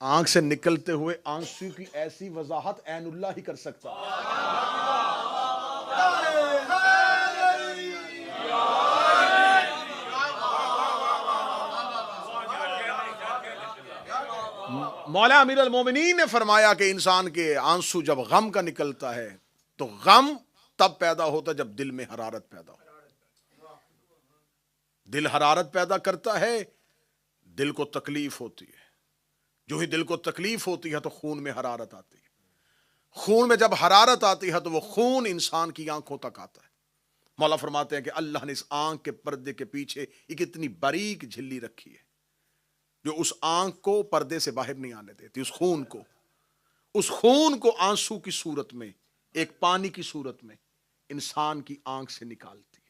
آنکھ سے نکلتے ہوئے آنسو کی ایسی وضاحت عین اللہ ہی کر سکتا ہے۔ مولا امیر المومنین نے فرمایا کہ انسان کے آنسو جب غم کا نکلتا ہے تو غم تب پیدا ہوتا جب دل میں حرارت پیدا ہو۔ دل حرارت پیدا کرتا ہے، دل کو تکلیف ہوتی ہے، جو ہی دل کو تکلیف ہوتی ہے تو خون میں حرارت آتی ہے، خون میں جب حرارت آتی ہے تو وہ خون انسان کی آنکھوں تک آتا ہے۔ مولا فرماتے ہیں کہ اللہ نے اس آنکھ کے پردے کے پیچھے ایک اتنی باریک جھلی رکھی ہے جو اس آنکھ کو پردے سے باہر نہیں آنے دیتی، اس خون کو آنسو کی صورت میں، ایک پانی کی صورت میں انسان کی آنکھ سے نکالتی ہے۔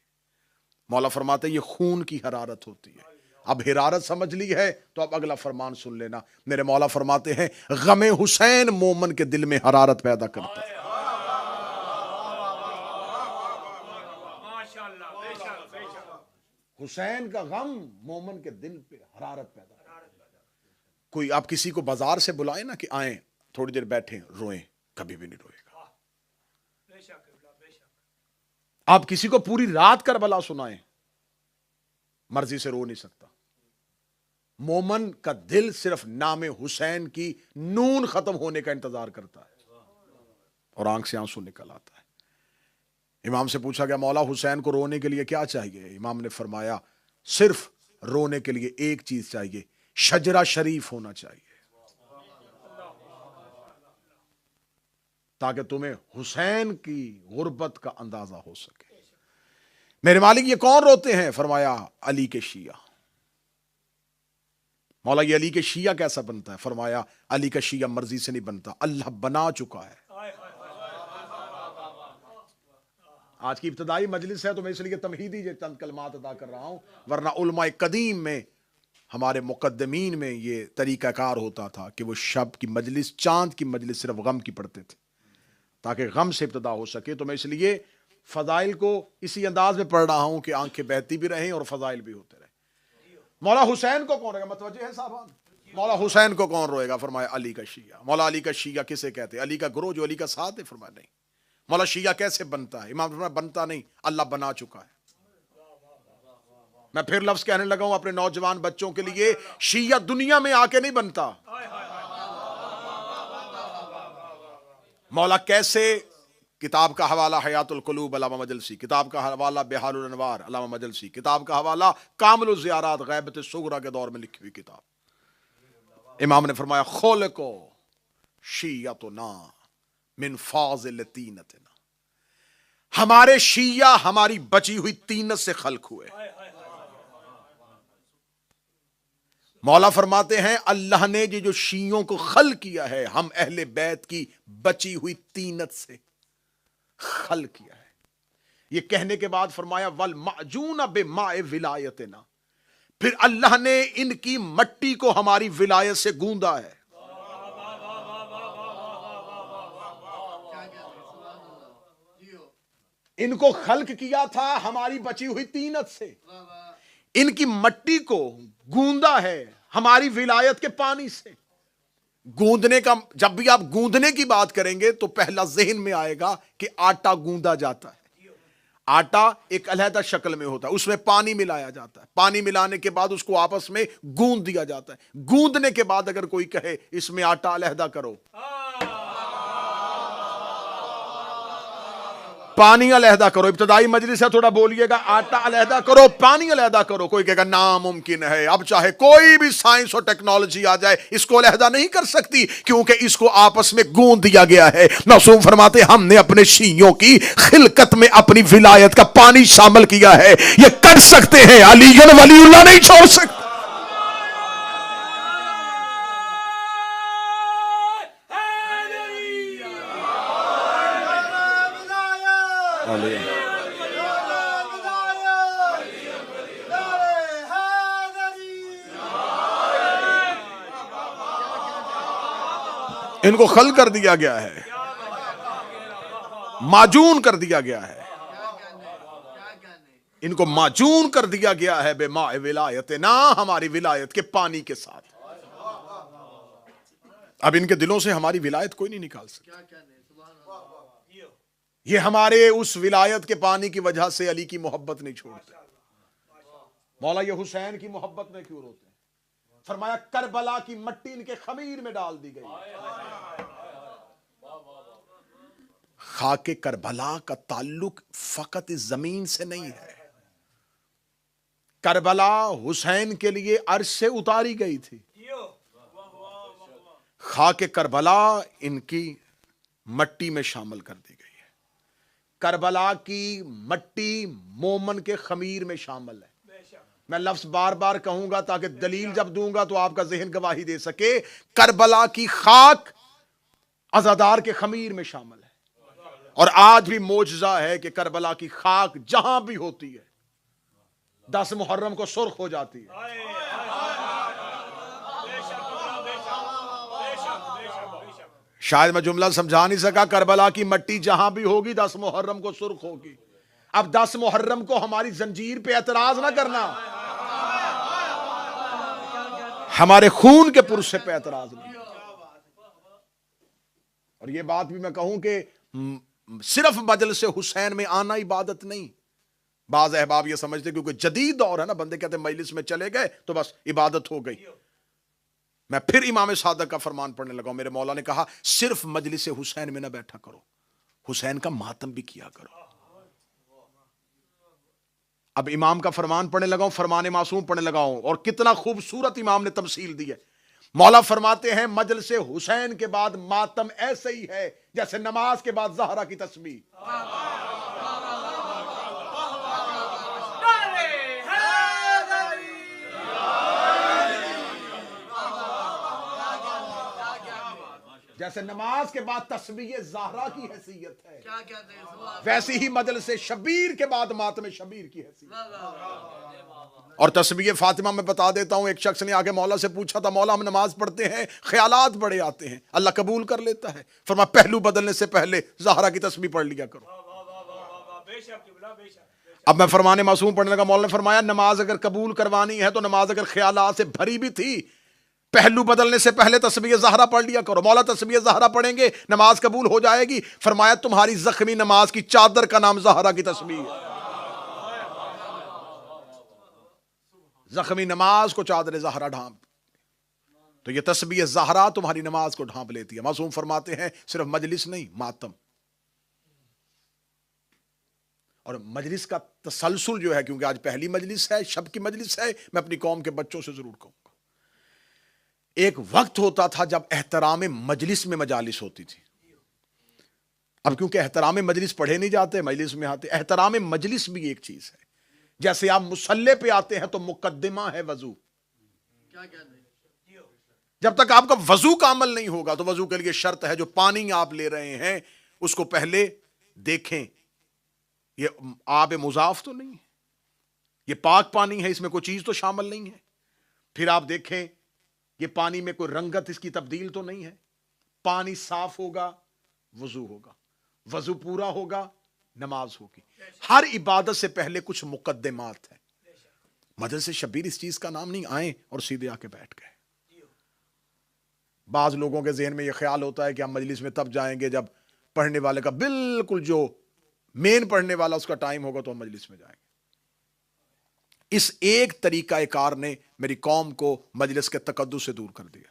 مولا فرماتے ہیں یہ خون کی حرارت ہوتی ہے۔ اب حرارت سمجھ لی ہے تو اب اگلا فرمان سن لینا۔ میرے مولا فرماتے ہیں غم حسین مومن کے دل میں حرارت پیدا کرتا ہے۔ حسین کا غم مومن کے دل پہ حرارت پیدا کرتا ہے۔ کوئی آپ کسی کو بازار سے بلائیں نا کہ آئیں تھوڑی دیر بیٹھیں روئیں، کبھی بھی نہیں روئے گا۔ آپ کسی کو پوری رات کربلا سنائیں، مرضی سے رو نہیں سکتا۔ مومن کا دل صرف نام حسین کی نون ختم ہونے کا انتظار کرتا ہے اور آنکھ سے آنسو نکل آتا ہے۔ امام سے پوچھا گیا مولا حسین کو رونے کے لیے کیا چاہیے؟ امام نے فرمایا صرف رونے کے لیے ایک چیز چاہیے، شجرہ شریف ہونا چاہیے، تاکہ تمہیں حسین کی غربت کا اندازہ ہو سکے۔ میرے مالک یہ کون روتے ہیں؟ فرمایا علی کے شیعہ۔ مولا یہ علی کے شیعہ کیسا بنتا ہے؟ فرمایا علی کا شیعہ مرضی سے نہیں بنتا، اللہ بنا چکا ہے۔ آج کی ابتدائی مجلس ہے تو میں اس لیے تمہیدی چند کلمات ادا کر رہا ہوں، ورنہ علماء قدیم میں، ہمارے مقدمین میں یہ طریقہ کار ہوتا تھا کہ وہ شب کی مجلس، چاند کی مجلس صرف غم کی پڑھتے تھے تاکہ غم سے ابتدا ہو سکے۔ تو میں اس لیے فضائل کو اسی انداز میں پڑھ رہا ہوں کہ آنکھیں بہتی بھی رہیں اور فضائل بھی ہوتے رہیں۔ مولا حسین کو کون روئے گا؟ متوجہ ہے صاحبان؟ مولا حسین کو کون روئے گا؟ فرمایا علی کا شیعہ۔ مولا علی کا شیعہ کسے کہتے ہیں؟ علی کا گروہ جو علی کا ساتھ ہے؟ فرمایا نہیں۔ مولا شیعہ کیسے بنتا ہے؟ امام فرمایا بنتا نہیں، اللہ بنا چکا ہے۔ میں پھر لفظ کہنے لگا ہوں اپنے نوجوان بچوں کے لیے، شیعہ دنیا میں آ کے نہیں بنتا۔ مولا کیسے؟ کتاب کا حوالہ حیات القلوب علامہ مجلسی، کتاب کا حوالہ بحار الانوار علامہ مجلسی، کتاب کا حوالہ کامل الزیارات غیبت صغرا کے دور میں لکھی ہوئی کتاب۔ امام نے فرمایا خلقو شیعتنا من فاضل طینتنا، ہمارے شیعہ ہماری بچی ہوئی طینت سے خلق ہوئے۔ مولا فرماتے ہیں اللہ نے یہ جو شیعوں کو خلق کیا ہے، ہم اہل بیت کی بچی ہوئی طینت سے خلق کیا ہے۔ یہ کہنے کے بعد فرمایا والمعجون بماء ولایتنا، پھر اللہ نے ان کی مٹی کو ہماری ولایت سے گوندا ہے۔ ان کو خلق کیا تھا ہماری بچی ہوئی طینت سے، ان کی مٹی کو گوندا ہے ہماری ولایت کے پانی سے۔ گوندنے کا، جب بھی آپ گوندنے کی بات کریں گے تو پہلا ذہن میں آئے گا کہ آٹا گوندا جاتا ہے۔ آٹا ایک علیحدہ شکل میں ہوتا ہے، اس میں پانی ملایا جاتا ہے، پانی ملانے کے بعد اس کو آپس میں گوند دیا جاتا ہے۔ گوندنے کے بعد اگر کوئی کہے اس میں آٹا علیحدہ کرو، پانی علیحدہ کرو، ابتدائی مجلس ہے تھوڑا بولیے گا، آٹا علیحدہ کرو، پانی علیحدہ کرو، کوئی کہے گا ناممکن ہے، اب چاہے کوئی بھی سائنس اور ٹیکنالوجی آ جائے اس کو علیحدہ نہیں کر سکتی، کیونکہ اس کو آپس میں گوند دیا گیا ہے۔ معصوم فرماتے ہم نے اپنے شیعوں کی خلقت میں اپنی ولایت کا پانی شامل کیا ہے، یہ کر سکتے ہیں، علی ولی اللہ نہیں چھوڑ سکتے۔ ان کو خل کر دیا گیا ہے، معجون کر دیا گیا ہے، ان کو معجون کر دیا گیا ہے بے ماء ولایتنا، ہماری ولایت کے پانی کے ساتھ۔ اب ان کے دلوں سے ہماری ولایت کوئی نہیں نکال سکتا. یہ ہمارے اس ولایت کے پانی کی وجہ سے علی کی محبت نہیں چھوڑتے. مولا یہ حسین کی محبت میں کیوں روتے ہیں؟ فرمایا کربلا کی مٹی ان کے خمیر میں ڈال دی گئی. خاک کربلا کا تعلق فقط اس زمین سے نہیں ہے. کربلا حسین کے لیے عرش سے اتاری گئی تھی. خاک کربلا ان کی مٹی میں شامل کر دی گئی ہے. کربلا کی مٹی مومن کے خمیر میں شامل ہے. میں لفظ بار بار کہوں گا تاکہ دلیل جب دوں گا تو آپ کا ذہن گواہی دے سکے. کربلا کی خاک عزادار کے خمیر میں شامل ہے. اور آج بھی معجزہ ہے کہ کربلا کی خاک جہاں بھی ہوتی ہے 10 محرم کو سرخ ہو جاتی ہے. شاید میں جملہ سمجھا نہیں سکا. کربلا کی مٹی جہاں بھی ہوگی 10 محرم کو سرخ ہوگی. اب 10 محرم کو ہماری زنجیر پہ اعتراض نہ کرنا, ہمارے خون کے پرسے پہ اعتراض نہیں. اور یہ بات بھی میں کہوں کہ صرف مجلس حسین میں آنا عبادت نہیں. بعض احباب یہ سمجھتے کیونکہ جدید دور ہے نا, بندے کہتے ہیں مجلس میں چلے گئے تو بس عبادت ہو گئی. میں پھر امام صادق کا فرمان پڑھنے لگا. میرے مولا نے کہا صرف مجلس حسین میں نہ بیٹھا کرو, حسین کا ماتم بھی کیا کرو. اب امام کا فرمان پڑھنے لگا ہوں, فرمان معصوم پڑھنے لگا ہوں, اور کتنا خوبصورت امام نے تمثیل دی ہے. مولا فرماتے ہیں مجلس حسین کے بعد ماتم ایسے ہی ہے جیسے نماز کے بعد زہرا کی تسبیح. جیسے نماز کے بعد تسبیح زہرا کی حیثیت ہے, ویسی ہی مجلس شبیر کے بعد ماتم شبیر کی حیثیت. اور تسبیح فاطمہ میں بتا دیتا ہوں, ایک شخص نے آگے مولا سے پوچھا تھا, مولا ہم نماز پڑھتے ہیں خیالات بڑے آتے ہیں, اللہ قبول کر لیتا ہے. فرمایا پہلو بدلنے سے پہلے زہرا کی تسبیح پڑھ لیا کرو. اب میں فرمان معصوم پڑھنے لگا. مولا نے فرمایا نماز اگر قبول کروانی ہے تو نماز اگر خیالات سے بھری بھی تھی, پہلو بدلنے سے پہلے تسبیح زہرا پڑھ لیا کرو. مولا تسبیح زہرا پڑھیں گے نماز قبول ہو جائے گی. فرمایا تمہاری زخمی نماز کی چادر کا نام زہرا کی تسبیح ہے. زخمی نماز کو چادر زہرا ڈھانپ, تو یہ تسبیح زہرا تمہاری نماز کو ڈھانپ لیتی ہے. معصوم فرماتے ہیں صرف مجلس نہیں, ماتم. اور مجلس کا تسلسل جو ہے, کیونکہ آج پہلی مجلس ہے, شب کی مجلس ہے, میں اپنی قوم کے بچوں سے ضرور کہوں گا. ایک وقت ہوتا تھا جب احترام مجلس میں مجالس ہوتی تھی. اب کیونکہ احترام مجلس پڑھے نہیں جاتے, مجلس میں آتے. احترام مجلس بھی ایک چیز ہے. جیسے آپ مصلی پہ آتے ہیں تو مقدمہ ہے وضو. جب تک آپ کا وضو کا عمل نہیں ہوگا تو وضو کے لیے شرط ہے جو پانی آپ لے رہے ہیں اس کو پہلے دیکھیں, یہ آب مضاف تو نہیں ہے, یہ پاک پانی ہے, اس میں کوئی چیز تو شامل نہیں ہے. پھر آپ دیکھیں یہ پانی میں کوئی رنگت اس کی تبدیل تو نہیں ہے. پانی صاف ہوگا وضو ہوگا, وضو پورا ہوگا نماز ہوگی. ہر عبادت سے پہلے کچھ مقدمات ہیں. مجلس شبیر اس چیز کا نام نہیں, آئیں اور سیدھے آ کے بیٹھ گئے. بعض لوگوں کے ذہن میں یہ خیال ہوتا ہے کہ ہم مجلس میں تب جائیں گے جب پڑھنے والے کا بالکل جو مین پڑھنے والا اس کا ٹائم ہوگا تو ہم مجلس میں جائیں گے. اس ایک طریقہ کار نے میری قوم کو مجلس کے تقدس سے دور کر دیا.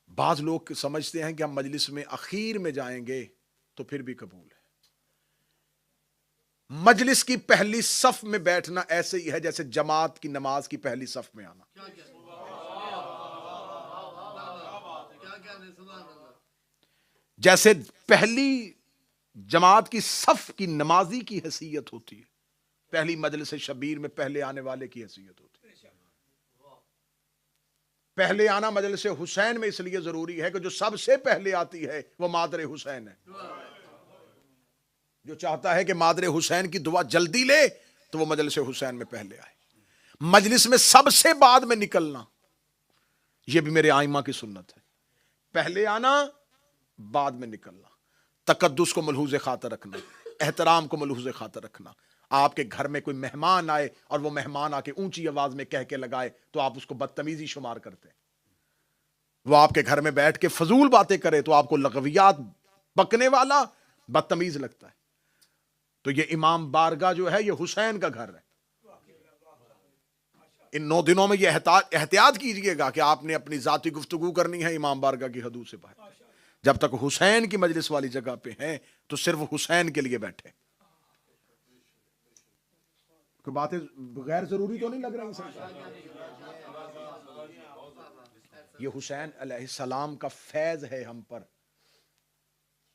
بعض لوگ سمجھتے ہیں کہ ہم مجلس میں اخیر میں جائیں گے تو پھر بھی قبول ہے. مجلس کی پہلی صف میں بیٹھنا ایسے ہی ہے جیسے جماعت کی نماز کی پہلی صف میں آنا. جیسے پہلی جماعت کی صف کی نمازی کی حیثیت ہوتی ہے, پہلی مجلس شبیر میں پہلے آنے والے کی حیثیت ہوتی ہے. پہلے آنا مجلس حسین میں اس لیے ضروری ہے کہ جو سب سے پہلے آتی ہے وہ مادر حسین ہے. جو چاہتا ہے کہ مادر حسین کی دعا جلدی لے تو وہ مجلس حسین میں پہلے آئے. مجلس میں سب سے بعد میں نکلنا یہ بھی میرے آئمہ کی سنت ہے. پہلے آنا بعد میں نکلنا, تقدس کو ملحوظ خاطر رکھنا, احترام کو ملحوظ خاطر رکھنا, آپ کے گھر میں کوئی مہمان آئے اور وہ مہمان آ کے اونچی آواز میں کہہ کے لگائے تو آپ اس کو بدتمیزی شمار کرتے ہیں. وہ آپ کے گھر میں بیٹھ کے فضول باتیں کرے تو آپ کو لغویات بکنے والا بدتمیز لگتا ہے. تو یہ امام بارگاہ جو ہے یہ حسین کا گھر ہے. ان 9 دنوں میں یہ احتیاط کیجئے گا کہ آپ نے اپنی ذاتی گفتگو کرنی ہے امام بارگاہ کی حدود سے باہر. جب تک حسین کی مجلس والی جگہ پہ ہیں تو صرف حسین کے لیے بیٹھے. کوئی باتیں غیر ضروری تو نہیں لگ رہی سر؟ یہ حسین علیہ السلام کا فیض ہے ہم پر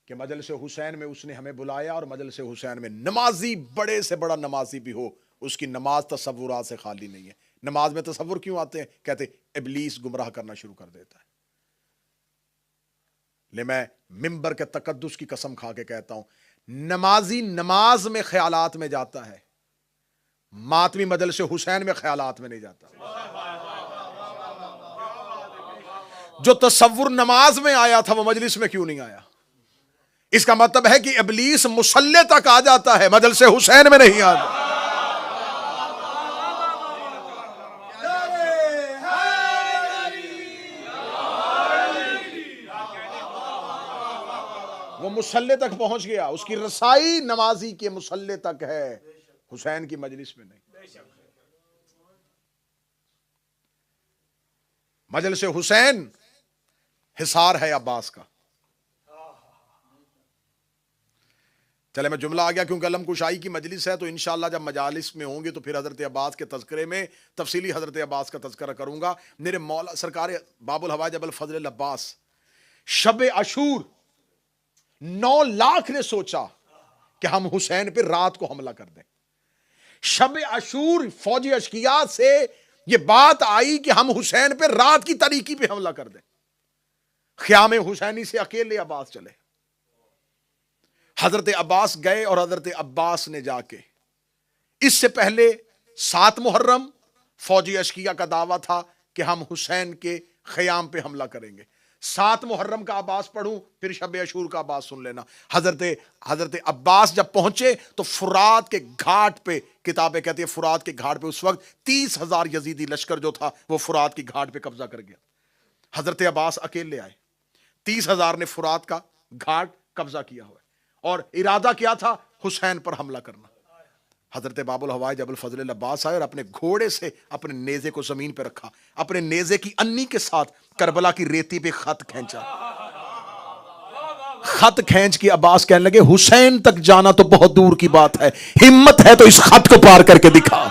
کہ مجلس حسین میں اس نے ہمیں بلایا، اور مجلس حسین میں نمازی بڑے سے بڑا نمازی بھی ہو اس کی نماز تصورات سے خالی نہیں ہے. نماز میں تصور کیوں آتے ہیں؟ کہتے ابلیس گمراہ کرنا شروع کر دیتا ہے. لے میں منبر کے تقدس کی قسم کھا کے کہتا ہوں، نمازی نماز میں خیالات میں جاتا ہے، ماتمی مجلس حسین میں خیالات میں نہیں جاتا. جو تصور نماز میں آیا تھا وہ مجلس میں کیوں نہیں آیا؟ اس کا مطلب ہے کہ ابلیس مصلی تک آ جاتا ہے، مجلس حسین میں نہیں آتا. وہ مصلی تک پہنچ گیا، اس کی رسائی نمازی کے مصلی تک ہے، حسین کی مجلس میں نہیں. مجلس حسین حصار ہے عباس کا. چلے میں جملہ آ گیا کیونکہ علم کشائی کی مجلس ہے، تو انشاءاللہ جب مجالس میں ہوں گے تو پھر حضرت عباس کے تذکرے میں تفصیلی حضرت عباس کا تذکرہ کروں گا. میرے مولا سرکار باب الحوائج ابو الفضل العباس شب عاشور 9 لاکھ نے سوچا کہ ہم حسین پہ رات کو حملہ کر دیں. شب عاشور فوجی اشقیاء سے یہ بات آئی کہ ہم حسین پہ رات کی تاریکی پہ حملہ کر دیں. خیام حسینی سے اکیلے عباس چلے. حضرت عباس گئے اور حضرت عباس نے جا کے، اس سے پہلے 7 محرم فوجی اشقیاء کا دعویٰ تھا کہ ہم حسین کے خیام پہ حملہ کریں گے. 7 محرم کا عباس پڑھوں پھر شب عاشور کا عباس سن لینا. حضرت عباس جب پہنچے تو فرات کے گھاٹ پہ، کتابیں کہتی ہیں فرات کے گھاٹ پہ اس وقت 30,000 یزیدی لشکر جو تھا وہ فرات کی گھاٹ پہ قبضہ کر گیا. حضرت عباس اکیلے آئے، 30,000 نے فرات کا گھاٹ قبضہ کیا ہوا ہے، اور ارادہ کیا تھا؟ حسین پر حملہ کرنا. حضرت باب الحوائج ابو الفضل العباس آئے اور اپنے گھوڑے سے اپنے نیزے کو زمین پہ رکھا، اپنے نیزے کی انی کے ساتھ کربلا کی ریتی پہ خط کھینچا. خط کھینچ کے عباس کہنے لگے حسین تک جانا تو بہت دور کی بات ہے، ہمت ہے تو اس خط کو پار کر کے دکھا.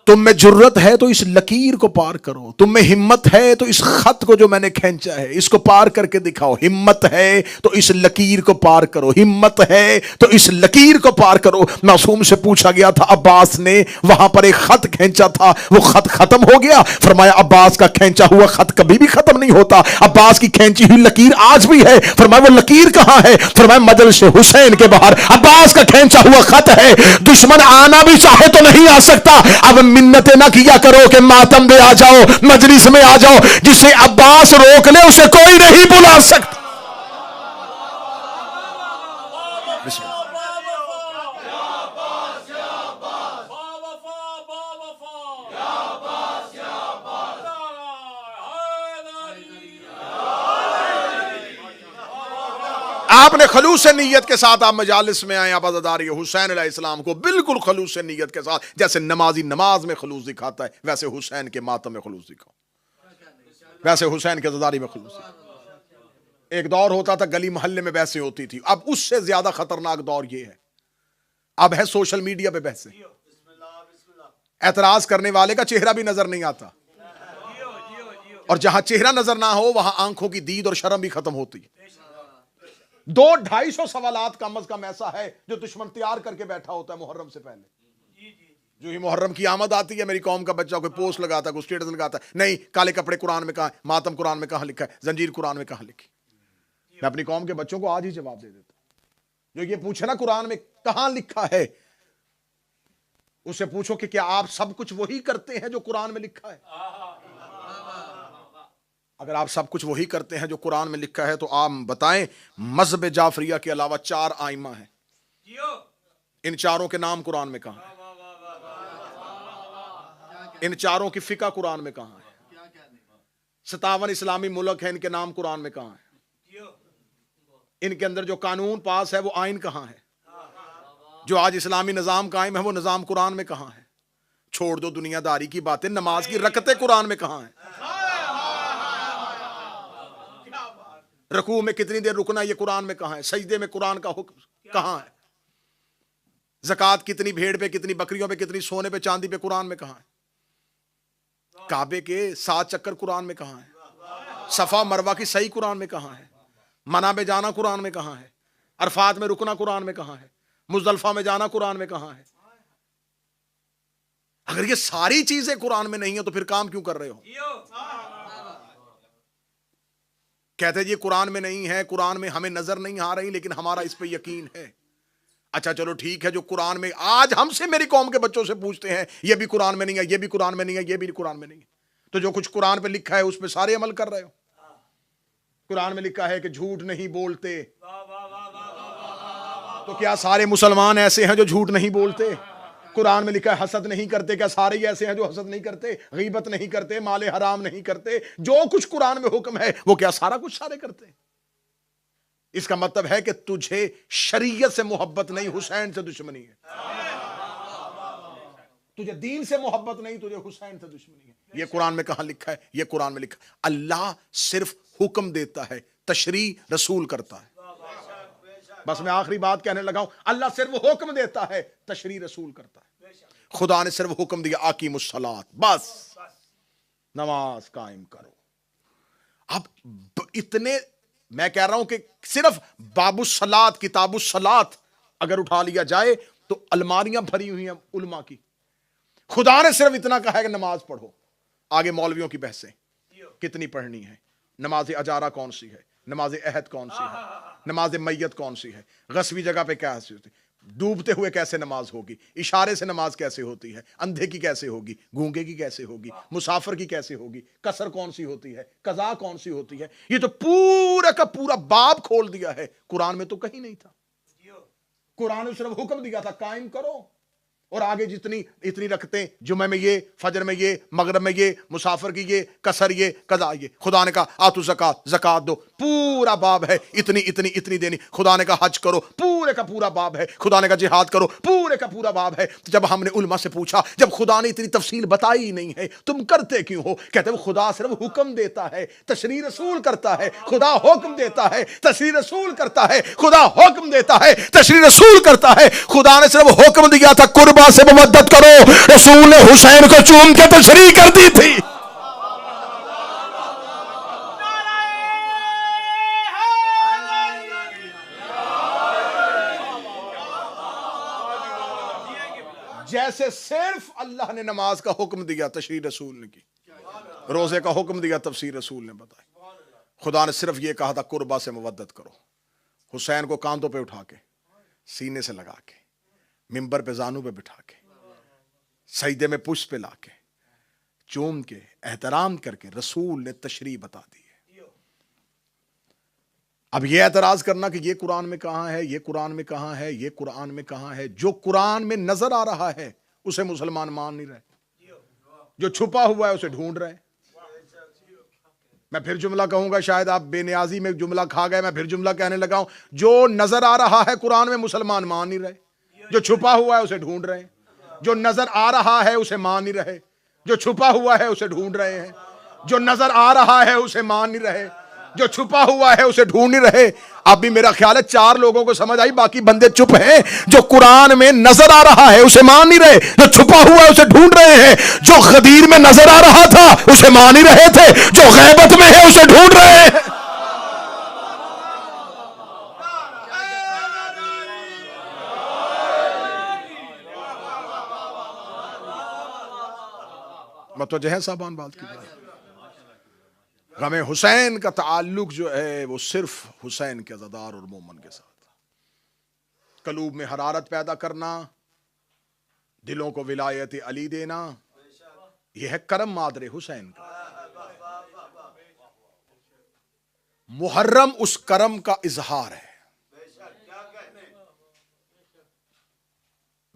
تم میں جرت ہے تو اس لکیر کو پار کرو، تم میں ہمت ہے تو اس خط کو جو میں نے کھینچا ہے اس کو پار کر کے دکھاؤ. ہمت ہے تو اس لکیر کو پار کرو، ہمت ہے تو اس لکیر کو پار کرو. معصوم سے پوچھا گیا تھا، عباس نے وہاں پر ایک خط کھینچا تھا، وہ خط ختم ہو گیا؟ فرمایا عباس کا کھینچا ہوا خط کبھی بھی ختم نہیں ہوتا، عباس کی کھینچی ہوئی لکیر آج بھی ہے. فرمایا وہ لکیر کہاں ہے؟ فرمایا مجلس حسین کے باہر عباس کا کھینچا ہوا خط ہے. دشمن آنا بھی چاہے تو نہیں آ سکتا. اب منتیں نہ کیا کرو کہ ماتم میں آ جاؤ، مجلس میں آ جاؤ. جسے عباس روک لے اسے کوئی نہیں بلا سکتا. آپ نے خلوص نیت کے ساتھ آپ مجالس میں آئے، آپ عزاداری حسین علیہ السلام کو بالکل خلوص نیت کے ساتھ، جیسے نمازی نماز میں خلوص دکھاتا ہے ویسے حسین کے ماتم میں خلوص دکھاؤ، ویسے حسین کے عزاداری میں خلوص دکھاؤ. ایک دور ہوتا تھا گلی محلے میں بحثیں ہوتی تھی، اب اس سے زیادہ خطرناک دور یہ ہے، اب ہے سوشل میڈیا پہ بحثیں. اعتراض کرنے والے کا چہرہ بھی نظر نہیں آتا، اور جہاں چہرہ نظر نہ ہو وہاں آنکھوں کی دید اور شرم بھی ختم ہوتی ہے. 200-250 سوالات کم از کم ایسا ہے جو دشمن تیار کر کے بیٹھا ہوتا ہے محرم سے پہلے. جو ہی محرم کی آمد آتی ہے میری قوم کا بچہ کوئی پوسٹ لگاتا ہے، کوئی سٹیٹس لگاتا ہے، نہیں کالے کپڑے قرآن میں کہاں ہے، ماتم قرآن میں کہاں لکھا ہے، زنجیر قرآن میں کہاں لکھی. میں اپنی قوم کے بچوں کو آج ہی جواب دے دیتا ہوں. جو یہ پوچھے نا قرآن میں کہاں لکھا ہے، اسے پوچھو کہ کیا آپ سب کچھ وہی کرتے ہیں جو قرآن میں لکھا ہے؟ اگر آپ سب کچھ وہی کرتے ہیں جو قرآن میں لکھا ہے تو آپ بتائیں مذہب جعفریہ کے علاوہ 4 آئمہ ہیں. ان چاروں کے نام قرآن میں کہاں ہیں؟ ان چاروں کی فقہ قرآن میں کہاں ہے؟ 57 اسلامی ملک ہیں، ان کے نام قرآن میں کہاں ہیں؟ ان کے اندر جو قانون پاس ہے وہ آئین کہاں ہے؟ جو آج اسلامی نظام قائم ہے وہ نظام قرآن میں کہاں ہے؟ چھوڑ دو دنیا داری کی باتیں، نماز کی رکعتیں قرآن میں کہاں ہیں؟ رکوع میں کتنی دیر رکنا یہ قرآن میں کہاں ہے؟ سجدے میں قرآن کا حکم کہاں ہے؟ زکوٰۃ کتنی بھیڑ پہ، کتنی بکریوں پہ، کتنی سونے پہ، چاندی پہ قرآن میں کہاں ہے؟ کعبے کے 7 چکر قرآن میں کہاں ہے؟ صفا مروہ کی صحیح قرآن میں کہاں ہے؟ منع میں جانا قرآن میں کہاں ہے؟ عرفات میں رکنا قرآن میں کہاں ہے؟ مزدلفہ میں جانا قرآن میں کہاں ہے؟ اگر یہ ساری چیزیں قرآن میں نہیں ہیں تو پھر کام کیوں کر رہے ہو؟ کہتے ہیں یہ قرآن میں نہیں ہے، قرآن میں ہمیں نظر نہیں آ رہی لیکن ہمارا اس پہ یقین ہے۔ اچھا چلو ٹھیک ہے، جو قرآن میں آج ہم سے میری قوم کے بچوں سے پوچھتے ہیں یہ بھی قرآن میں نہیں ہے، یہ بھی قرآن میں نہیں ہے، یہ بھی قرآن میں نہیں ہے، تو جو کچھ قرآن پہ لکھا ہے اس پہ سارے عمل کر رہے ہو؟ قرآن میں لکھا ہے کہ جھوٹ نہیں بولتے، تو کیا سارے مسلمان ایسے ہیں جو جھوٹ نہیں بولتے؟ قرآن میں لکھا ہے حسد نہیں کرتے، کیا سارے ہی ایسے ہیں جو حسد نہیں کرتے؟ غیبت نہیں کرتے، مال حرام نہیں کرتے؟ جو کچھ قرآن میں حکم ہے وہ کیا سارا کچھ سارے کرتے ہیں؟ اس کا مطلب ہے کہ تجھے شریعت سے محبت نہیں، حسین سے دشمنی ہے۔ تجھے دین سے محبت نہیں، تجھے حسین سے دشمنی ہے۔ یہ قرآن میں کہاں لکھا ہے؟ یہ قرآن میں لکھا ہے۔ اللہ صرف حکم دیتا ہے، تشریع رسول کرتا ہے۔ بس میں آخری بات کہنے لگا ہوں، اللہ صرف حکم دیتا ہے، تشریع رسول کرتا ہے۔ خدا نے صرف حکم دیا اقیم الصلاۃ، بس نماز قائم کرو۔ اب اتنے میں کہہ رہا ہوں کہ صرف باب الصلاۃ، کتاب الصلاۃ اگر اٹھا لیا جائے تو الماریاں بھری ہوئی ہیں علماء کی۔ خدا نے صرف اتنا کہا ہے کہ نماز پڑھو، آگے مولویوں کی بحثیں کتنی پڑھنی ہے، نماز اجارہ کون سی ہے، نماز عہد کون سی ہے، نماز میت کون سی ہے، غصبی جگہ پہ کیسے ہوتی ہے، ڈوبتے ہوئے کیسے نماز ہوگی، اشارے سے نماز کیسے ہوتی ہے، اندھے کی کیسے ہوگی، گونگے کی کیسے ہوگی، مسافر کی کیسے ہوگی، قصر کون سی ہوتی ہے، قضا کون سی ہوتی ہے۔ یہ تو پورا کا پورا باب کھول دیا ہے، قرآن میں تو کہیں نہیں تھا۔ قرآن نے صرف حکم دیا تھا قائم کرو، اور آگے جتنی اتنی رکھتے، جمعہ میں یہ، فجر میں یہ، مغرب میں یہ، مسافر کی یہ، قصر یہ، قضا یہ۔ خدا نے کہا آتو زکات، زکات دو، پورا باب ہے، اتنی اتنی اتنی دینی۔ خدا نے کہا حج کرو، پورے کا پورا باب ہے۔ خدا نے کہا جہاد کرو، پورے کا پورا باب ہے۔ تو جب ہم نے علماء سے پوچھا، جب خدا نے اتنی تفصیل بتائی ہی نہیں ہے تم کرتے کیوں ہو؟ کہتے ہیں خدا صرف حکم دیتا ہے، تشریع رسول کرتا ہے۔ خدا حکم دیتا ہے، تشریع رسول کرتا ہے۔ خدا حکم دیتا ہے، تشریع رسول کرتا ہے۔ خدا نے صرف حکم دیا تھا قربا سے مودت کرو، رسول نے حسین کو چوم کے تشریح کر دی تھی۔ جیسے صرف اللہ نے نماز کا حکم دیا، تشریع رسول نے کی، روزے کا حکم دیا، تفسیر رسول نے بتائی۔ خدا نے صرف یہ کہا تھا قربا سے مودت کرو، حسین کو کاندھوں پہ اٹھا کے، سینے سے لگا کے، ممبر پہ زانو پہ بٹھا کے، سجدے میں پشت پہ لا کے، چوم کے، احترام کر کے رسول نے تشریح بتا دی ہے۔ اب یہ اعتراض کرنا کہ یہ قرآن میں کہاں ہے، یہ قرآن میں کہاں ہے، یہ قرآن میں کہاں ہے، جو قرآن میں نظر آ رہا ہے اسے مسلمان مان نہیں رہے، جو چھپا ہوا ہے اسے ڈھونڈ رہے ہیں۔ میں پھر جملہ کہوں گا، شاید آپ بے نیازی میں جملہ کھا گئے، میں پھر جملہ کہنے لگا ہوں، جو نظر آ رہا ہے قرآن میں مسلمان مان نہیں رہے، جو چھپا ہوا ہے اسے ڈھونڈ رہے ہیں۔ جو نظر آ رہا ہے اسے مان نہیں رہے، جو چھپا ہوا ہے اسے ڈھونڈ رہے ہیں۔ جو نظر آ رہا ہے اسے مان نہیں رہے، جو چھپا ہوا ہے اسے ڈھونڈ نہیں رہے۔ اب بھی میرا خیال ہے 4 لوگوں کو سمجھ آئی، باقی بندے چپ ہیں۔ جو قرآن میں نظر آ رہا ہے اسے مان نہیں رہے، جو چھپا ہوا ہے اسے ڈھونڈ رہے ہیں۔ جو غدیر میں نظر آ رہا تھا اسے مان نہیں رہے تھے، جو غیبت میں ہے اسے ڈھونڈ رہے ہیں۔ متوجہ ہے صاحبان بات کی بات؟ غم حسین کا تعلق جو ہے وہ صرف حسین کے عزادار اور مومن کے ساتھ، قلوب میں حرارت پیدا کرنا، دلوں کو ولایت علی دینا، یہ ہے کرم مادر حسین کا۔ محرم اس کرم کا اظہار ہے۔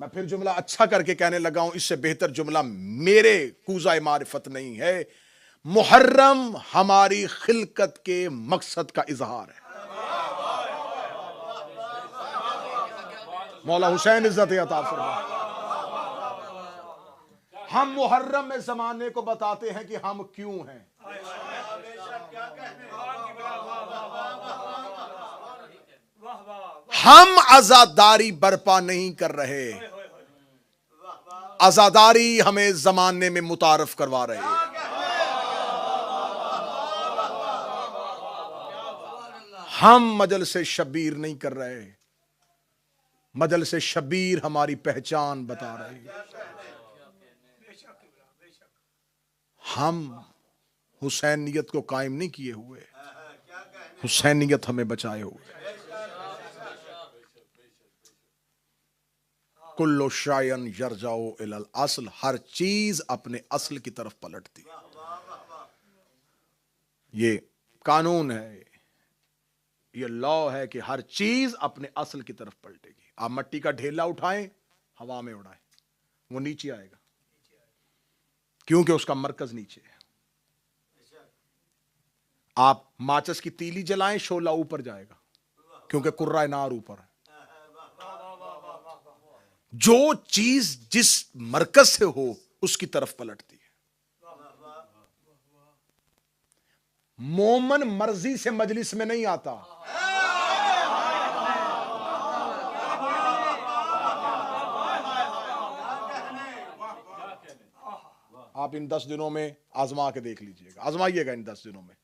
میں پھر جملہ اچھا کر کے کہنے لگا ہوں، اس سے بہتر جملہ میرے کوزہ معرفت نہیں ہے۔ محرم ہماری خلقت کے مقصد کا اظہار ہے۔ مولا حسین عزت عطا فرما۔ ہم محرم میں زمانے کو بتاتے ہیں کہ ہم کیوں ہیں۔ ہم عزاداری برپا نہیں کر رہے، عزاداری ہمیں زمانے میں متعارف کروا رہے ہیں۔ ہم مجلس شبیر نہیں کر رہے، مجلس شبیر ہماری پہچان بتا رہے ہیں۔ ہم حسینیت کو قائم نہیں کیے ہوئے، حسینیت ہمیں بچائے ہوئے۔ کلو شائن یرجعو الی الاصل، ہر چیز اپنے اصل کی طرف پلٹتی ہے۔ یہ قانون ہے، یہ لا ہے کہ ہر چیز اپنے اصل کی طرف پلٹے گی۔ آپ مٹی کا ڈھیلا اٹھائیں، ہوا میں اڑائیں، وہ نیچے آئے گا، کیونکہ اس کا مرکز نیچے ہے۔ آپ ماچس کی تیلی جلائیں، شعلہ اوپر جائے گا، کیونکہ قرہ نار اوپر ہے۔ جو چیز جس مرکز سے ہو اس کی طرف پلٹتی ہے۔ مومن مرضی سے مجلس میں نہیں آتا، آپ ان 10 دنوں میں آزما کے دیکھ لیجئے گا، آزمائیے گا ان 10 دنوں میں،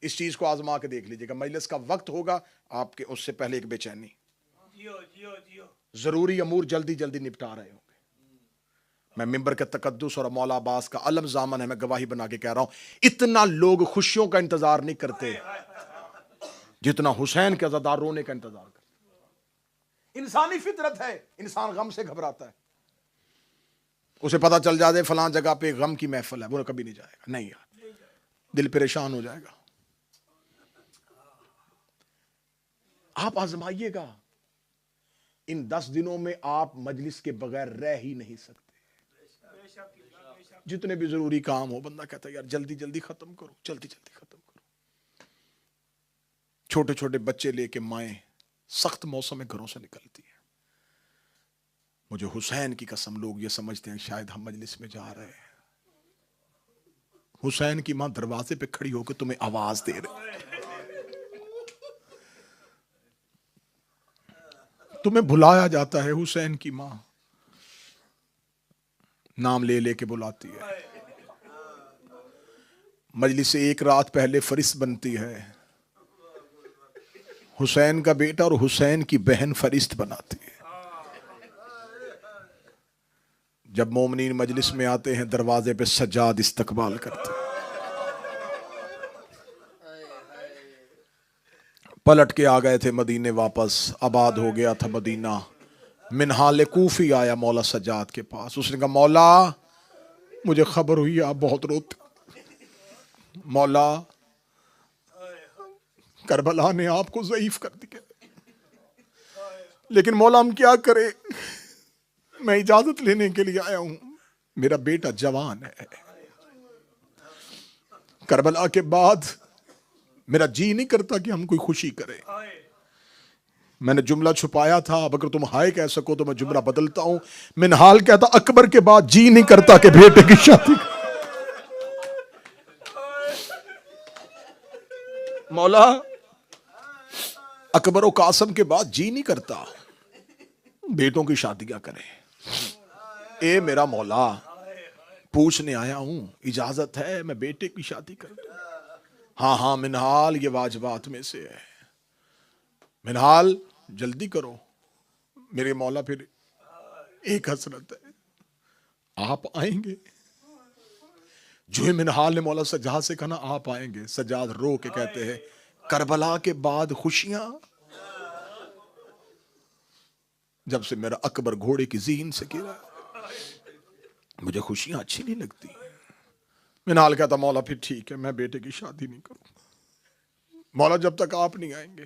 اس چیز کو آزما کے دیکھ لیجئے گا۔ مجلس کا وقت ہوگا، آپ کے اس سے پہلے ایک بے چینی، ضروری امور جلدی جلدی نپٹا رہے ہوں گے۔ میں ممبر کے تقدس اور مولا عباس کا علم ضامن ہے، میں گواہی بنا کے کہہ رہا ہوں، اتنا لوگ خوشیوں کا انتظار نہیں کرتے جتنا حسین کے عزادار رونے کا انتظار کرتے۔ انسانی فطرت ہے، انسان غم سے گھبراتا ہے۔ اسے پتا چل جائے فلاں جگہ پہ غم کی محفل ہے، وہ کبھی نہیں جائے گا، نہیں یار، دل پریشان ہو جائے گا۔ آپ آزمائیے گا، ان 10 دنوں میں آپ مجلس کے بغیر رہ ہی نہیں سکتے۔ جتنے بھی ضروری کام ہو، بندہ کہتا ہے یار جلدی جلدی ختم کرو، جلدی جلدی ختم کرو۔ چھوٹے چھوٹے بچے لے کے مائیں سخت موسم میں گھروں سے نکلتی ہیں۔ مجھے حسین کی قسم، لوگ یہ سمجھتے ہیں شاید ہم مجلس میں جا رہے ہیں، حسین کی ماں دروازے پہ کھڑی ہو کے تمہیں آواز دے رہے، تمہیں بلایا جاتا ہے۔ حسین کی ماں نام لے لے کے بلاتی ہے، مجلس سے ایک رات پہلے فرشت بنتی ہے، حسین کا بیٹا اور حسین کی بہن فرشت بناتی ہے۔ جب مومنین مجلس میں آتے ہیں، دروازے پہ سجاد استقبال کرتے ہیں۔ پلٹ کے آ گئے تھے مدینے واپس، آباد ہو گیا تھا مدینہ۔ منہال کوفی آیا مولا سجاد کے پاس، اس نے کہا مولا مجھے خبر ہوئی آپ بہت روتے، مولا کربلا نے آپ کو ضعیف کر دیا، لیکن مولا ہم کیا کریں، میں اجازت لینے کے لیے آیا ہوں، میرا بیٹا جوان ہے، کربلا کے بعد میرا جی نہیں کرتا کہ ہم کوئی خوشی کریں۔ میں نے جملہ چھپایا تھا، اب اگر تم ہائے کہہ سکو تو میں جملہ بدلتا ہوں۔ منہال کہتا اکبر کے بعد جی نہیں کرتا کہ بیٹے کی شادی، مولا اکبر و قاسم کے بعد جی نہیں کرتا بیٹوں کی شادیاں کریں۔ اے میرا مولا پوچھنے آیا ہوں، اجازت ہے میں بیٹے کی شادی کر دوں؟ ہاں ہاں منہال، یہ واجبات میں سے ہے، منہال جلدی کرو۔ میرے مولا پھر ایک حسرت ہے، آپ آئیں گے؟ جو ہی منہال نے مولا سجاد سے کہا نا آپ آئیں گے، سجاد رو کے کہتے ہیں کربلا کے بعد خوشیاں؟ جب سے میرا اکبر گھوڑے کی زین سے گرا مجھے خوشیاں اچھی نہیں لگتی۔ منہال کہتا مولا پھر ٹھیک ہے، میں بیٹے کی شادی نہیں کروں، مولا جب تک آپ نہیں آئیں گے۔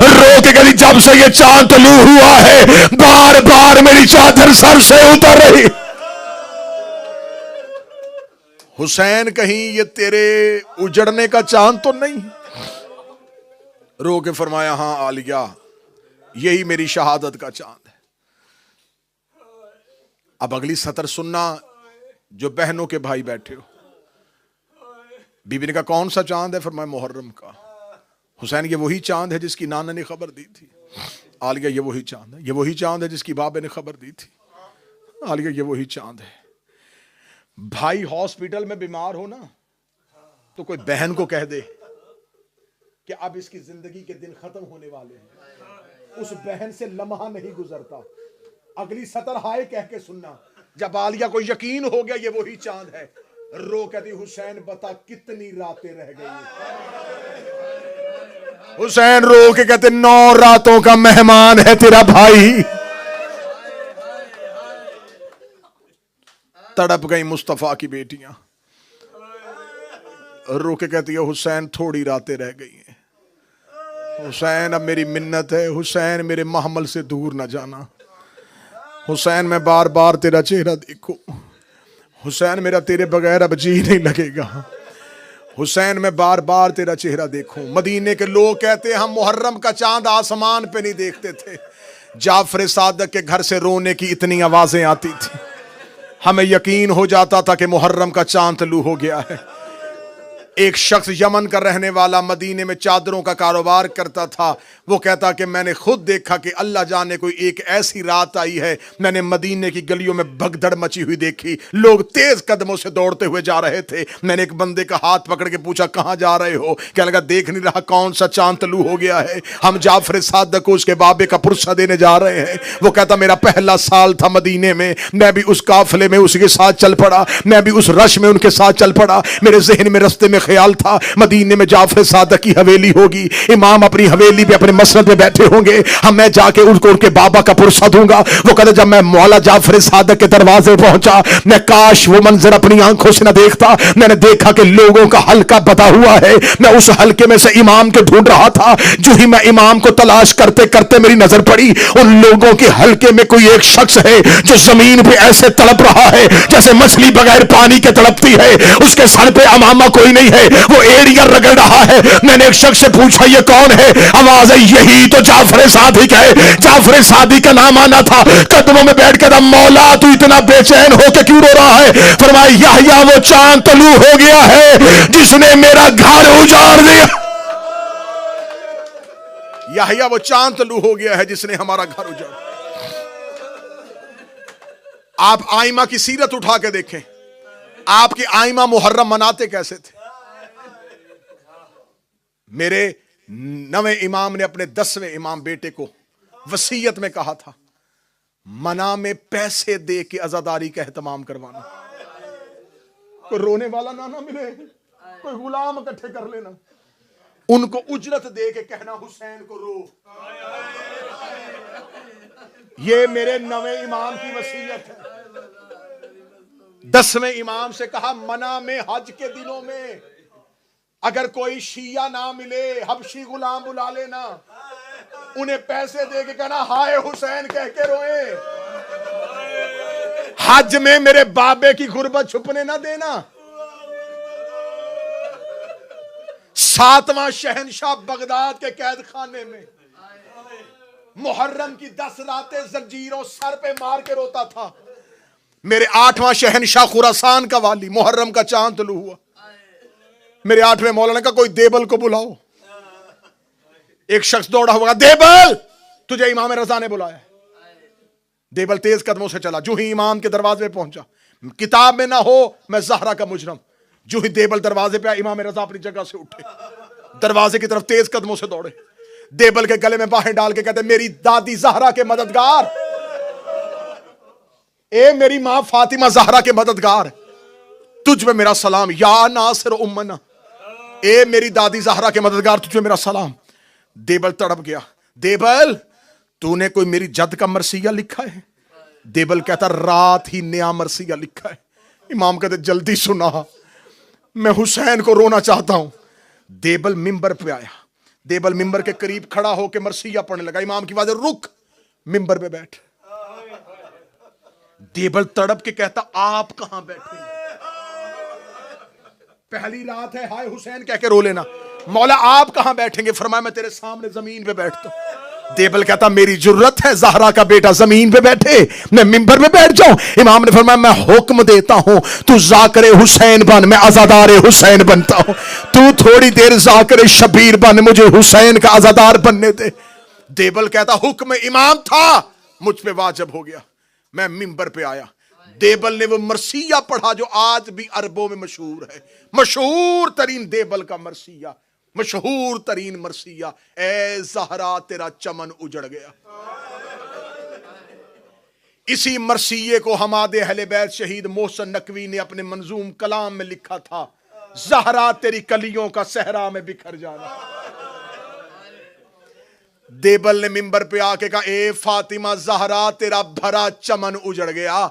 رو کے کہتی جب سے یہ چاند طلوع ہوا ہے بار بار میری چادر سر سے اتر رہی. حسین کہیں یہ تیرے اجڑنے کا چاند تو نہیں؟ رو کے فرمایا ہاں عالیہ یہی میری شہادت کا چاند ہے. اب اگلی سطر سننا جو بہنوں کے بھائی بیٹھے ہو. بی بی نے کہا کون سا چاند ہے؟ فرمایا محرم کا. حسین یہ وہی چاند ہے جس کی نانا نے خبر دی تھی. عالیہ یہ وہی چاند ہے. یہ وہی چاند ہے جس کی بابے نے خبر دی تھی. عالیہ یہ وہی چاند ہے. بھائی ہاسپٹل میں بیمار ہو نا تو کوئی بہن کو کہہ دے کہ اب اس کی زندگی کے دن ختم ہونے والے ہیں, اس بہن سے لمحہ نہیں گزرتا. اگلی سطر ہائے کہہ کے سننا. جب عالیہ کو یقین ہو گیا یہ وہی چاند ہے, رو کہتی حسین بتا کتنی راتیں رہ گئی. حسین رو کے کہتے 9 راتوں کا مہمان ہے تیرا بھائی. تڑپ گئی مصطفیٰ کی بیٹیاں. رو کے کہتی ہے حسین تھوڑی راتیں رہ گئی ہیں. حسین اب میری منت ہے, حسین میرے محمل سے دور نہ جانا. حسین میں بار بار تیرا چہرہ دیکھوں. حسین میرا تیرے بغیر اب جی نہیں لگے گا. حسین میں بار بار تیرا چہرہ دیکھوں. مدینے کے لوگ کہتے ہم محرم کا چاند آسمان پہ نہیں دیکھتے تھے. جعفر صادق کے گھر سے رونے کی اتنی آوازیں آتی تھی ہمیں یقین ہو جاتا تھا کہ محرم کا چاند طلوع ہو گیا ہے. ایک شخص یمن کا رہنے والا مدینے میں چادروں کا کاروبار کرتا تھا. وہ کہتا کہ میں نے خود دیکھا کہ اللہ جانے کوئی ایک ایسی رات آئی ہے میں نے مدینے کی گلیوں میں بھگدڑ مچی ہوئی دیکھی. لوگ تیز قدموں سے دوڑتے ہوئے جا رہے تھے. میں نے ایک بندے کا ہاتھ پکڑ کے پوچھا کہاں جا رہے ہو؟ کہنے لگا دیکھ نہیں رہا کون سا چاند طلوع ہو گیا ہے؟ ہم جعفر صادق کو اس کے بابے کا پرسہ دینے جا رہے ہیں. وہ کہتا میرا پہلا سال تھا مدینے میں, میں بھی اس قافلے میں اس کے ساتھ چل پڑا, میں بھی اس رش میں ان کے ساتھ چل پڑا. میرے ذہن میں رستے میں خیال تھا مدینے میں جعفر صادق کی حویلی ہوگی, امام اپنی حویلی پہ اپنے مسند پہ بیٹھے ہوں گے, ہم میں جا کے ان کے بابا کا پرسہ دوں گا. وہ کہتا جب میں مولا جعفر صادق کے دروازے پہنچا میں کاش وہ منظر اپنی آنکھوں سے نہ دیکھتا. میں نے دیکھا کہ لوگوں کا حلقہ بتا ہوا ہے. میں اس حلقے میں سے امام کے ڈھونڈ رہا تھا. جو ہی میں امام کو تلاش کرتے کرتے میری نظر پڑی ان لوگوں کے حلقے میں کوئی ایک شخص ہے جو زمین پہ ایسے تڑپ رہا ہے جیسے مچھلی بغیر پانی کے تڑپتی ہے. اس کے سر پہ امامہ کوئی نہیں ہے, وہ ایڑیاں رگڑ رہا ہے. میں نے ایک شخص سے پوچھا یہ کون ہے؟ آواز ہے یہی تو جعفر صادق ہے. جعفر صادق کا نام آنا تھا. قدموں میں بیٹھ کر مولا تو اتنا بے چین ہو کے کیوں رو رہا ہے؟ فرمایا یحییٰ وہ چاند طلوع ہو گیا ہے جس نے میرا گھر اجاڑ دیا. یحییٰ وہ چاند طلوع ہو گیا ہے جس نے ہمارا گھر اجاڑ. آپ آئمہ کی سیرت اٹھا کے دیکھیں, آپ کے آئمہ محرم مناتے کیسے تھے. میرے 9ویں امام نے اپنے 10ویں امام بیٹے کو وصیت میں کہا تھا منا میں پیسے دے کے عزاداری کا اہتمام کروانا. کوئی رونے والا نہ ملے, کوئی غلام اکٹھے کر لینا, ان کو اجرت دے کے کہنا حسین کو رو. یہ میرے 9ویں امام کی وصیت ہے. 10ویں امام سے کہا منا میں حج کے دنوں میں اگر کوئی شیعہ نہ ملے حبشی غلام بلا لینا, انہیں پیسے دے کے کہنا ہائے حسین کہہ کے روئے. حج میں میرے بابے کی غربت چھپنے نہ دینا. 7واں شہنشاہ بغداد کے قید خانے میں محرم کی 10 راتیں زنجیروں سر پہ مار کے روتا تھا. میرے 8واں شہنشاہ خراسان کا والی محرم کا چاند طلوع ہوا. میرے 8ویں مولانا کا کوئی دیبل کو بلاؤ. ایک شخص دوڑا ہوا دیبل تجھے امام رضا نے بلایا. دیبل تیز قدموں سے چلا, جو ہی امام کے دروازے پہ پہنچا کتاب میں نہ ہو میں زہرا کا مجرم. جو ہی دیبل دروازے پہ امام رضا اپنی جگہ سے اٹھے دروازے کی طرف تیز قدموں سے دوڑے. دیبل کے گلے میں باہیں ڈال کے کہتے میری دادی زہرا کے مددگار, اے میری ماں فاطمہ زہرا کے مددگار, تجھ میں میرا سلام یا ناصر امنا. اے میری دادی زہرا کے مددگار تجھ میں میرا سلام. دیبل تڑپ گیا. دیبل تو نے کوئی میری جد کا مرثیہ لکھا ہے؟ دیبل کہتا رات ہی نیا مرثیہ لکھا ہے. امام کہتے جلدی سنا, میں حسین کو رونا چاہتا ہوں. دیبل منبر پہ آیا, دیبل ممبر کے قریب کھڑا ہو کے مرثیہ پڑھنے لگا. امام کی آواز رک, ممبر پہ بیٹھ. دیبل تڑپ کے کہتا آپ کہاں بیٹھے؟ پہلی رات ہے, ہائے حسین کہہ کے رو لینا. مولا آپ کہاں بیٹھیں گے؟ فرمایا میں تیرے سامنے زمین پہ بیٹھتا ہوں. دیبل کہتا میری جرت ہے زہرا کا بیٹا زمین پہ بیٹھے, میں ممبر پہ بیٹھ جاؤں؟ امام نے فرمایا میں حکم دیتا ہوں تو ذاکر حسین بن, میں عزادار حسین بنتا ہوں. تو تھوڑی دیر ذاکر شبیر بن, مجھے حسین کا عزادار بننے دے. دیبل کہتا حکم امام تھا مجھ پہ واجب ہو گیا, میں ممبر پہ آیا. دیبل نے وہ مرثیہ پڑھا جو آج بھی عربوں میں مشہور ہے, مشہور ترین دیبل کا مرثیہ, مشہور ترین مرثیہ, اے زہرا تیرا چمن اجڑ گیا. اسی مرثیے کو حماد اہل بیت شہید محسن نقوی نے اپنے منظوم کلام میں لکھا تھا, زہرا تیری کلیوں کا صحرا میں بکھر جانا. دیبل نے ممبر پہ آ کے کہا اے فاطمہ زہرا تیرا بھرا چمن اجڑ گیا,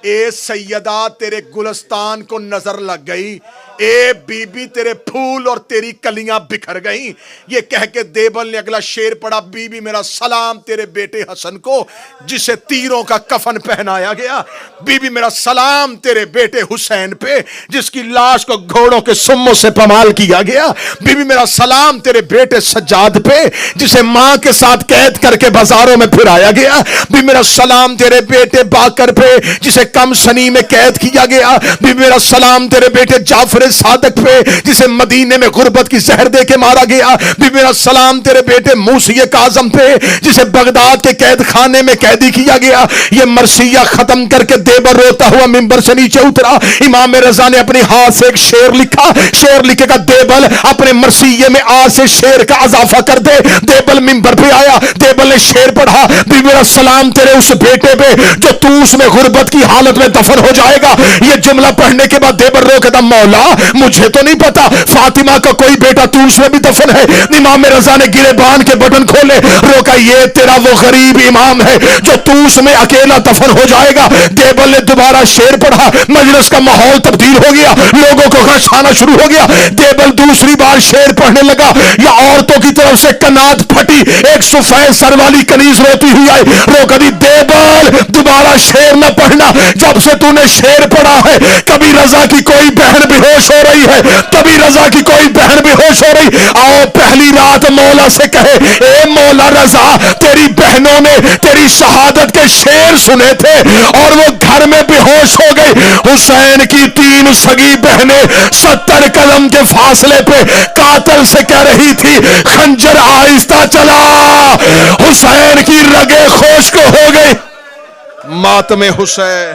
اے سیدہ تیرے گلستان کو نظر لگ گئی, اے بی بی تیرے پھول اور تیری کلیاں بکھر گئیں. یہ کہہ کے دیبل نے اگلا شعر پڑھا, بی بی میرا سلام تیرے بیٹے حسن کو جسے تیروں کا کفن پہنایا گیا, بی بی میرا سلام تیرے بیٹے حسین پہ جس کی لاش کو گھوڑوں کے سموں سے پمال کیا گیا, بی بی میرا سلام تیرے بیٹے سجاد پہ جسے ماں کے ساتھ قید کر کے بازاروں میں پھرایا گیا, بی میرا سلام تیرے بیٹے باکر پہ جسے کم سنی میں قید کیا گیا, بی میرا سلام تیرے بیٹے جعفر صادق پہ جسے مدینے میں غربت کی زہر دے کے مارا گیا, بی میرا سلام تیرے بیٹے موسی کاظم پہ جسے بغداد کے قید خانے میں قیدی کیا گیا. یہ مرثیہ ختم کر کے دیبل روتا ہوا ممبر سے نیچے اترا. امام رضا نے اپنے ہاتھ سے ایک شعر لکھا, شعر لکھے گا دیبل اپنے مرثیے میں آج سے شعر کا اضافہ کر دے. دیبل ممبر پہ آیا, دیبل نے شعر پڑھا, بی میرا سلام تیرے اس بیٹے پہ جو توس میں غربت کی حالت میں دفن ہو جائے گا. یہ جملہ پڑھنے کے بعد دیبل رو کہتا مولا مجھے تو نہیں پتا فاطمہ کا کوئی بیٹا توس میں بھی دفن ہے. امام رضا نے گرے بان کے بٹن کھولے, روکا یہ تیرا وہ غریب امام ہے جو توس میں اکیلا دفن ہو جائے گا. دیبل نے دوبارہ شعر پڑھا, مجلس کا ماحول تبدیل ہو گیا, لوگوں کو غش آنا شروع ہو گیا. دیبل دوسری بار شعر پڑھنے لگا, یا عورتوں کی طرف سے کنات پھٹی, ایک سفید سر والی کنیز روتی ہوئی آئی. روکا دی دیبل دوبارہ شعر نہ پڑھنا, جب سے تو نے شعر پڑھا ہے کبھی رضا کی کوئی بہن بے ہوش ہو رہی ہے, کبھی رضا کی کوئی بہن بے ہوش ہو رہی. آؤ پہلی رات مولا سے کہے اے مولا رضا تیری بہنوں نے تیری شہادت کے شعر سنے تھے اور وہ گھر میں بے ہوش ہو گئی. حسین کی 3 سگی بہنیں 70 قدم کے فاصلے پہ قاتل سے کہہ رہی تھی خنجر آہستہ چلا, حسین کی رگیں خشک ہو گئی. ماتم حسین.